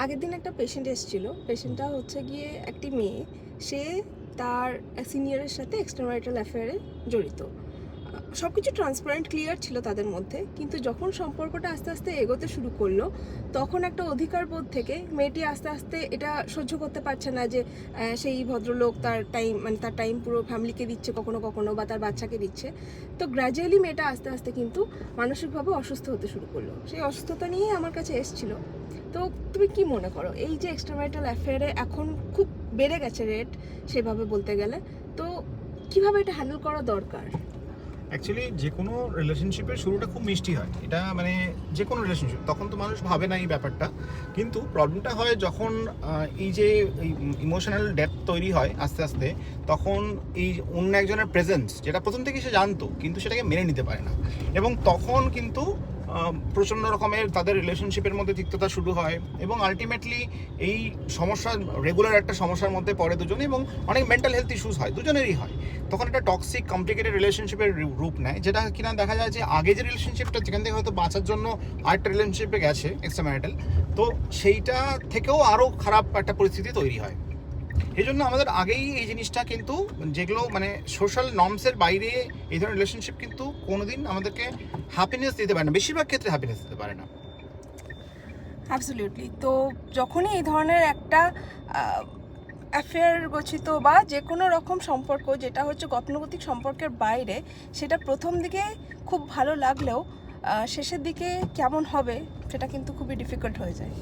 আগের দিন একটা পেশেন্ট এসেছিল। পেশেন্টটা হচ্ছে গিয়ে একটি মেয়ে, সে তার সিনিয়রের সাথে এক্সট্রাম্যারিটাল অ্যাফেয়ারে জড়িত। সব কিছু ট্রান্সপারেন্ট ক্লিয়ার ছিল তাদের মধ্যে, কিন্তু যখন সম্পর্কটা আস্তে আস্তে এগোতে শুরু করলো, তখন একটা অধিকার বোধ থেকে মেয়েটি আস্তে আস্তে এটা সহ্য করতে পারছে না যে সেই ভদ্রলোক তার টাইম পুরো ফ্যামিলিকে দিচ্ছে কখনো কখনো, বা তার বাচ্চাকে দিচ্ছে। তো গ্র্যাজুয়ালি মেয়েটা আস্তে আস্তে কিন্তু মানসিকভাবে অসুস্থ হতে শুরু করলো। সেই অসুস্থতা নিয়েই আমার কাছে এসেছিল। তো তুমি কি মনে করো, এই যে এক্সট্রাম্যারিটাল অ্যাফেয়ারে এখন খুব বেড়ে গেছে রেট সেভাবে বলতে গেলে, তো কিভাবে এটা হ্যান্ডেল করা দরকার? অ্যাকচুয়ালি যে কোনো রিলেশনশিপের শুরুটা খুব মিষ্টি হয়, এটা মানে যে কোনো রিলেশনশিপ, তখন তো মানুষ ভাবে না এই ব্যাপারটা। কিন্তু প্রবলেমটা হয় যখন এই যে ইমোশনাল ডেপথ তৈরি হয় আস্তে আস্তে, তখন এই অন্য একজনের প্রেজেন্স, যেটা প্রথম থেকে সে জানতো কিন্তু সেটাকে মেনে নিতে পারে না, এবং তখন কিন্তু প্রচণ্ড রকমের তাদের রিলেশনশিপের মধ্যে তিক্ততা শুরু হয়, এবং আলটিমেটলি এই সমস্যা রেগুলার একটা সমস্যার মধ্যে পড়ে দুজনে, এবং অনেক মেন্টাল হেলথ ইস্যুস হয়, দুজনেরই হয়। তখন একটা টক্সিক কমপ্লিকেটেড রিলেশনশিপের রূপ নেয়, যেটা কিনা দেখা যায় যে আগে যে রিলেশনশিপটা যেখান থেকে হয়তো বাঁচার জন্য আরেকটা রিলেশনশিপে গেছে এক্সট্রাম্যারিটাল, তো সেইটা থেকেও আরও খারাপ একটা পরিস্থিতি তৈরি হয়। এই জন্য আমাদের আগেই এই জিনিসটা কিন্তু, যেগুলো মানে সোশ্যাল নর্মসের বাইরে এই ধরনের রিলেশনশিপ কিন্তু কোনোদিন আমাদেরকে হ্যাপিনেস দিতে পারে না, বেশিরভাগ ক্ষেত্রে হ্যাপিনেস দিতে পারে না। অ্যাবসলিউটলি। তো যখনই এই ধরনের একটা অ্যাফেয়ার গচ্ছিত বা যে কোনো রকম সম্পর্ক যেটা হচ্ছে গতানুগতিক সম্পর্কের বাইরে, সেটা প্রথম দিকে খুব ভালো লাগলেও শেষের দিকে কেমন হবে সেটা কিন্তু খুবই ডিফিকাল্ট হয়ে যায়।